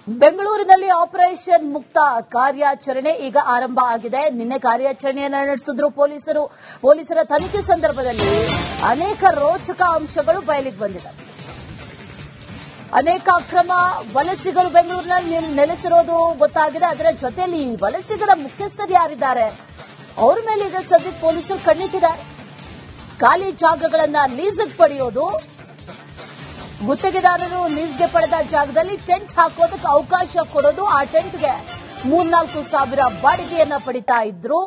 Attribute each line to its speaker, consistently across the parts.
Speaker 1: ಬೆಂಗಳೂರಿನಲ್ಲಿ ಆಪರೇಷನ್ ಮುಕ್ತ ಕಾರ್ಯಾಚರಣೆ ಈಗ ಆರಂಭ ಆಗಿದೆ. ನಿನ್ನೆ ಕಾರ್ಯಾಚರಣೆಯನ್ನು ನಡೆಸಿದ್ರು ಪೊಲೀಸರ ತನಿಖೆ ಸಂದರ್ಭದಲ್ಲಿ ಅನೇಕ ರೋಚಕ ಅಂಶಗಳು ಬಯಲಿಗೆ ಬಂದಿದೆ. ಅನೇಕ ಅಕ್ರಮ ವಲಸಿಗರು ಬೆಂಗಳೂರಿನಲ್ಲಿ ನೆಲೆಸಿರೋದು ಗೊತ್ತಾಗಿದೆ. ಅದರ ಜೊತೆಯಲ್ಲಿ ಈ ವಲಸಿಗರ ಮುಖ್ಯಸ್ಥರು ಯಾರಿದ್ದಾರೆ ಅವರ ಮೇಲೆ ಈಗ ಸದ್ಯಕ್ಕೆ ಪೊಲೀಸರು ಕಣ್ಣಿಟ್ಟಿದ್ದಾರೆ. ಖಾಲಿ ಜಾಗಗಳನ್ನ ಲೀಸ್ಗೆ ಪಡೆಯೋದು, ಗುತ್ತಿಗೆದಾರರು ಲೀಸ್ಗೆ ಪಡೆದ ಜಾಗದಲ್ಲಿ ಟೆಂಟ್ ಹಾಕೋದಕ್ಕೆ ಅವಕಾಶ ಕೊಡೋದು, ಆ ಟೆಂಟ್ಗೆ 3-4 ಸಾವಿರ ಬಾಡಿಗೆಯನ್ನ ಪಡಿತಾ ಇದ್ರು.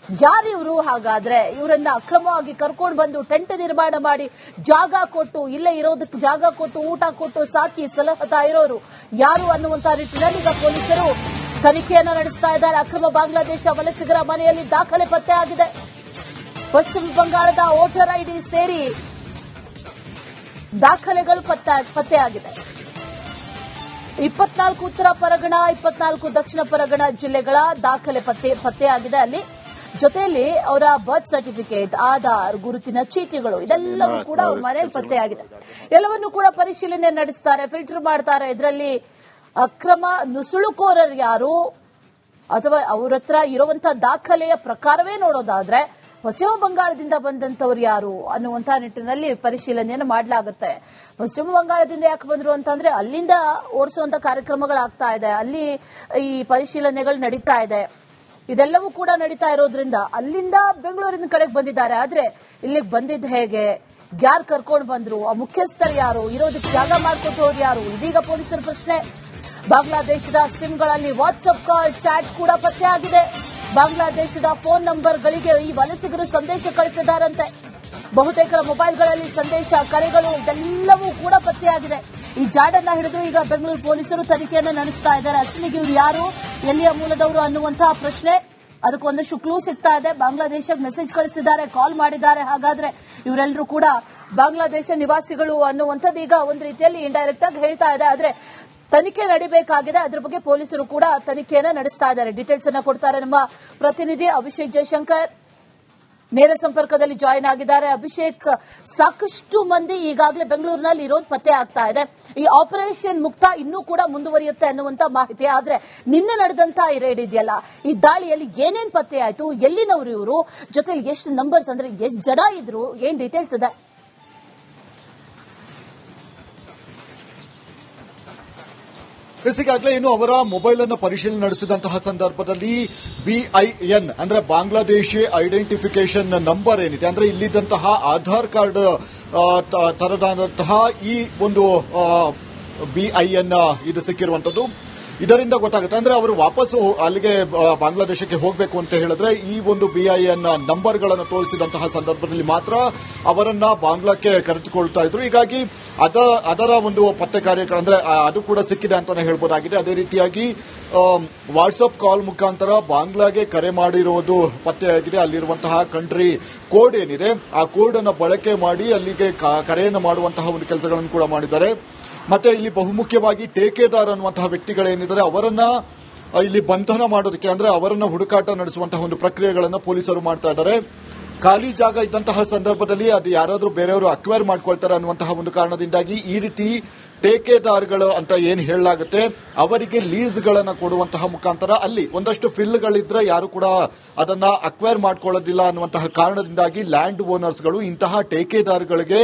Speaker 1: ಯಾರಿವರು? ಹಾಗಾದ್ರೆ ಇವರನ್ನ ಅಕ್ರಮವಾಗಿ ಕರ್ಕೊಂಡು ಬಂದು ಟೆಂಟ್ ನಿರ್ಮಾಣ ಮಾಡಿ ಜಾಗ ಕೊಟ್ಟು, ಇಲ್ಲೇ ಇರೋದಕ್ಕೆ ಜಾಗ ಕೊಟ್ಟು, ಊಟ ಕೊಟ್ಟು ಸಾಕಿ ಸಲಹತಾ ಇರೋರು ಯಾರು ಅನ್ನುವಂತ ನಿಟ್ಟಿನಲ್ಲಿ ಈಗ ಪೊಲೀಸರು ತನಿಖೆಯನ್ನ ನಡೆಸ್ತಾ ಇದ್ದಾರೆ. ಅಕ್ರಮ ಬಾಂಗ್ಲಾದೇಶ ವಲಸಿಗರ ಮನೆಯಲ್ಲಿ ದಾಖಲೆ ಪತ್ತೆ ಆಗಿದೆ. ಪಶ್ಚಿಮ ಬಂಗಾಳದ ವೋಟರ್ ಐಡಿ ಸೇರಿ ದಾಖಲೆಗಳು ಪತ್ತೆಯಾಗಿದೆ. 24 ಉತ್ತರ ಪರಗಣ, 24 ದಕ್ಷಿಣ ಪರಗಣ ಜಿಲ್ಲೆಗಳ ದಾಖಲೆ ಪತ್ತೆಯಾಗಿದೆ. ಅಲ್ಲಿ ಜೊತೆಯಲ್ಲಿ ಅವರ ಬರ್ತ್ ಸರ್ಟಿಫಿಕೇಟ್, ಆಧಾರ್, ಗುರುತಿನ ಚೀಟಿಗಳು ಇದೆಲ್ಲವೂ ಕೂಡ ಅವ್ರ ಮನೆಯಲ್ಲಿ ಪತ್ತೆಯಾಗಿದೆ. ಎಲ್ಲವನ್ನೂ ಕೂಡ ಪರಿಶೀಲನೆ ನಡೆಸ್ತಾರೆ, ಫಿಲ್ಟರ್ ಮಾಡ್ತಾರೆ. ಇದರಲ್ಲಿ ಅಕ್ರಮ ನುಸುಳುಕೋರರು ಯಾರು ಅಥವಾ ಅವರ ಹತ್ರ ಇರುವಂತಹ ದಾಖಲೆಯ ಪ್ರಕಾರವೇ ನೋಡೋದಾದ್ರೆ ಪಶ್ಚಿಮ ಬಂಗಾಳದಿಂದ ಬಂದಂತವ್ರು ಯಾರು ಅನ್ನುವಂತಹ ನಿಟ್ಟಿನಲ್ಲಿ ಪರಿಶೀಲನೆಯನ್ನು ಮಾಡಲಾಗುತ್ತೆ. ಪಶ್ಚಿಮ ಬಂಗಾಳದಿಂದ ಯಾಕೆ ಬಂದ್ರು ಅಂತಂದ್ರೆ ಅಲ್ಲಿಂದ ಓಡಿಸುವಂತ ಕಾರ್ಯಕ್ರಮಗಳಾಗ್ತಾ ಇದೆ, ಅಲ್ಲಿ ಈ ಪರಿಶೀಲನೆಗಳು ನಡೀತಾ ಇದೆ. ಇದೆಲ್ಲವೂ ಕೂಡ ನಡೀತಾ ಇರೋದ್ರಿಂದ ಅಲ್ಲಿಂದ ಬೆಂಗಳೂರಿನ ಕಡೆಗೆ ಬಂದಿದ್ದಾರೆ. ಆದ್ರೆ ಇಲ್ಲಿಗೆ ಬಂದಿದ್ದು ಹೇಗೆ, ಯಾರು ಕರ್ಕೊಂಡು ಬಂದ್ರು, ಆ ಮುಖ್ಯಸ್ಥರು ಯಾರು, ಇರೋದಕ್ಕೆ ಜಾಗ ಮಾಡಿಕೊಟ್ಟವ್ರು ಯಾರು, ಇದೀಗ ಪೊಲೀಸರ ಪ್ರಶ್ನೆ. ಬಾಂಗ್ಲಾದೇಶದ ಸಿಮ್ಗಳಲ್ಲಿ ವಾಟ್ಸ್ಆಪ್ ಕಾಲ್, ಚಾಟ್ ಕೂಡ ಪತ್ತೆಯಾಗಿದೆ. ಬಾಂಗ್ಲಾದೇಶದ ಫೋನ್ ನಂಬರ್ಗಳಿಗೆ ಈ ವಲಸಿಗರು ಸಂದೇಶ ಕಳಿಸಿದ್ದಾರಂತೆ. ಬಹುತೇಕರ ಮೊಬೈಲ್ಗಳಲ್ಲಿ ಸಂದೇಶ, ಕರೆಗಳು ಇದೆಲ್ಲವೂ ಕೂಡ ಪತ್ತೆಯಾಗಿದೆ. ಈ ಜಾಡನ್ನ ಹಿಡಿದು ಈಗ ಬೆಂಗಳೂರು ಪೊಲೀಸರು ತನಿಖೆಯನ್ನು ನಡೆಸ್ತಾ ಇದ್ದಾರೆ. ಅಸಲಿಗೆ ಇವರು ಯಾರು, ಎಲ್ಲಿಯ ಮೂಲದವರು ಅನ್ನುವಂತಹ ಪ್ರಶ್ನೆ, ಅದಕ್ಕೊಂದಷ್ಟು ಕ್ಲೂ ಸಿಗ್ತಾ ಇದೆ. ಬಾಂಗ್ಲಾದೇಶಕ್ಕೆ ಮೆಸೇಜ್ ಕಳಿಸಿದ್ದಾರೆ, ಕಾಲ್ ಮಾಡಿದ್ದಾರೆ. ಹಾಗಾದ್ರೆ ಇವರೆಲ್ಲರೂ ಕೂಡ ಬಾಂಗ್ಲಾದೇಶ ನಿವಾಸಿಗಳು ಅನ್ನುವಂಥದ್ದು ಈಗ ಒಂದು ರೀತಿಯಲ್ಲಿ ಇಂಡೈರೆಕ್ಟ್ ಆಗಿ ಹೇಳ್ತಾ ಇದೆ. ಆದ್ರೆ ತನಿಖೆ ನಡೀಬೇಕಾಗಿದೆ. ಅದರ ಬಗ್ಗೆ ಪೊಲೀಸರು ಕೂಡ ತನಿಖೆಯನ್ನು ನಡೆಸ್ತಾ ಇದ್ದಾರೆ. ಡೀಟೇಲ್ಸ್ ಅನ್ನ ಕೊಡ್ತಾರೆ ನಮ್ಮ ಪ್ರತಿನಿಧಿ ಅಭಿಷೇಕ್ ಜಯಶಂಕರ್. ನೇರ ಸಂಪರ್ಕದಲ್ಲಿ ಜಾಯಿನ್ ಆಗಿದ್ದಾರೆ. ಅಭಿಷೇಕ್, ಸಾಕಷ್ಟು ಮಂದಿ ಈಗಾಗಲೇ ಬೆಂಗಳೂರಿನಲ್ಲಿ ಇರೋದು ಪತ್ತೆ ಆಗ್ತಾ ಇದೆ. ಈ ಆಪರೇಷನ್ ಮುಕ್ತ ಇನ್ನೂ ಕೂಡ ಮುಂದುವರಿಯುತ್ತೆ ಅನ್ನುವಂತ ಮಾಹಿತಿ. ಆದ್ರೆ ನಿನ್ನೆ ನಡೆದಂತ ಈ ರೇಡ್ ಇದೆಯಲ್ಲ, ಈ ದಾಳಿಯಲ್ಲಿ ಏನೇನ್ ಪತ್ತೆ ಆಯ್ತು, ಎಲ್ಲಿನವರು ಇವರು, ಜೊತೆಲಿ ಎಷ್ಟು ನಂಬರ್ಸ್ ಅಂದ್ರೆ ಎಷ್ಟು ಜನ ಇದ್ರು, ಏನ್ ಡೀಟೇಲ್ಸ್ ಇದೆ?
Speaker 2: ಈಗಾಗಲೇ ಇನ್ನು ಅವರ ಮೊಬೈಲ್ ಅನ್ನು ಪರಿಶೀಲನೆ ನಡೆಸಿದಂತಹ ಸಂದರ್ಭದಲ್ಲಿ BIN ಅಂದ್ರೆ ಬಾಂಗ್ಲಾದೇಶಿ ಐಡೆಂಟಿಫಿಕೇಶನ್ ನಂಬರ್ ಏನಿದೆ, ಅಂದ್ರೆ ಇಲ್ಲಿದ್ದಂತಹ ಆಧಾರ್ ಕಾರ್ಡ್ ತರದಾದಂತಹ ಈ ಒಂದು BIN ಇದು ಸಿಕ್ಕಿರುವಂತದ್ದು. ಇದರಿಂದ ಗೊತ್ತಾಗುತ್ತೆ ಅಂದ್ರೆ ಅವರು ವಾಪಸ್ಸು ಅಲ್ಲಿಗೆ ಬಾಂಗ್ಲಾದೇಶಕ್ಕೆ ಹೋಗಬೇಕು ಅಂತ ಹೇಳಿದ್ರೆ ಈ ಒಂದು BIN ನಂಬರ್ಗಳನ್ನು ತೋರಿಸಿದಂತಹ ಸಂದರ್ಭದಲ್ಲಿ ಮಾತ್ರ ಅವರನ್ನ ಬಾಂಗ್ಲಾಕ್ಕೆ ಕರೆದುಕೊಳ್ತಾ ಇದ್ರು. ಹೀಗಾಗಿ ಅದರ ಒಂದು ಪತ್ತೆ ಕಾರ್ಯಕ್ರಮ ಅಂದ್ರೆ ಅದು ಕೂಡ ಸಿಕ್ಕಿದೆ ಅಂತಾನೆ ಹೇಳ್ಬೋದಾಗಿದೆ. ಅದೇ ರೀತಿಯಾಗಿ ವಾಟ್ಸ್ಆಪ್ ಕಾಲ್ ಮುಖಾಂತರ ಬಾಂಗ್ಲಾಗೆ ಕರೆ ಮಾಡಿರುವುದು ಪತ್ತೆಯಾಗಿದೆ. ಅಲ್ಲಿರುವಂತಹ ಕಂಟ್ರಿ ಕೋಡ್ ಏನಿದೆ ಆ ಕೋಡ್ ಅನ್ನು ಬಳಕೆ ಮಾಡಿ ಅಲ್ಲಿಗೆ ಕರೆಯನ್ನು ಮಾಡುವಂತಹ ಒಂದು ಕೆಲಸಗಳನ್ನು ಕೂಡ ಮಾಡಿದ್ದಾರೆ. ಮತ್ತೆ ಇಲ್ಲಿ ಬಹುಮುಖ್ಯವಾಗಿ ಟೇಕೆದಾರ್ ಅನ್ನುವಂತಹ ವ್ಯಕ್ತಿಗಳೇನಿದ್ದಾರೆ ಅವರನ್ನ ಇಲ್ಲಿ ಬಂಧನ ಮಾಡೋದಕ್ಕೆ ಅಂದ್ರೆ ಅವರನ್ನ ಹುಡುಕಾಟ ನಡೆಸುವಂತಹ ಒಂದು ಪ್ರಕ್ರಿಯೆಗಳನ್ನು ಪೊಲೀಸರು ಮಾಡ್ತಾ ಇದ್ದಾರೆ. ಖಾಲಿ ಜಾಗ ಇದ್ದಂತಹ ಸಂದರ್ಭದಲ್ಲಿ ಅದು ಯಾರಾದರೂ ಬೇರೆಯವರು ಅಕ್ವೈರ್ ಮಾಡ್ಕೊಳ್ತಾರೆ ಅನ್ನುವಂತಹ ಒಂದು ಕಾರಣದಿಂದಾಗಿ ಈ ರೀತಿ ಟೇಕೆದಾರ್ಗಳು ಅಂತ ಏನ್ ಹೇಳಲಾಗುತ್ತೆ ಅವರಿಗೆ ಲೀಸ್ಗಳನ್ನು ಕೊಡುವಂತಹ ಮುಖಾಂತರ ಅಲ್ಲಿ ಒಂದಷ್ಟು ಫಿಲ್ಗಳಿದ್ರೆ ಯಾರು ಕೂಡ ಅದನ್ನ ಅಕ್ವೈರ್ ಮಾಡ್ಕೊಳ್ಳೋದಿಲ್ಲ ಅನ್ನುವಂತಹ ಕಾರಣದಿಂದಾಗಿ ಲ್ಯಾಂಡ್ ಓನರ್ಸ್ಗಳು ಇಂತಹ ಟೇಕೆದಾರ್ಗಳಿಗೆ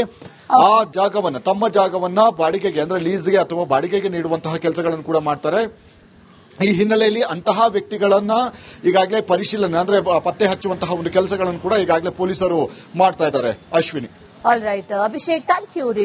Speaker 2: ಆ ಜಾಗವನ್ನ ತಮ್ಮ ಜಾಗವನ್ನ ಬಾಡಿಗೆಗೆ ಅಂದ್ರೆ ಲೀಸ್ಗೆ ಅಥವಾ ಬಾಡಿಗೆಗೆ ನೀಡುವಂತಹ ಕೆಲಸಗಳನ್ನು ಕೂಡ ಮಾಡ್ತಾರೆ. ಈ ಹಿನ್ನೆಲೆಯಲ್ಲಿ ಅಂತಹ ವ್ಯಕ್ತಿಗಳನ್ನ ಈಗಾಗಲೇ ಪರಿಶೀಲನೆ ಅಂದ್ರೆ ಪತ್ತೆ ಹಚ್ಚುವಂತಹ ಒಂದು ಕೆಲಸಗಳನ್ನು ಕೂಡ ಈಗಾಗಲೇ ಪೊಲೀಸರು ಮಾಡ್ತಾ ಇದ್ದಾರೆ. Ashwini.
Speaker 1: All right Abhishek, thank you.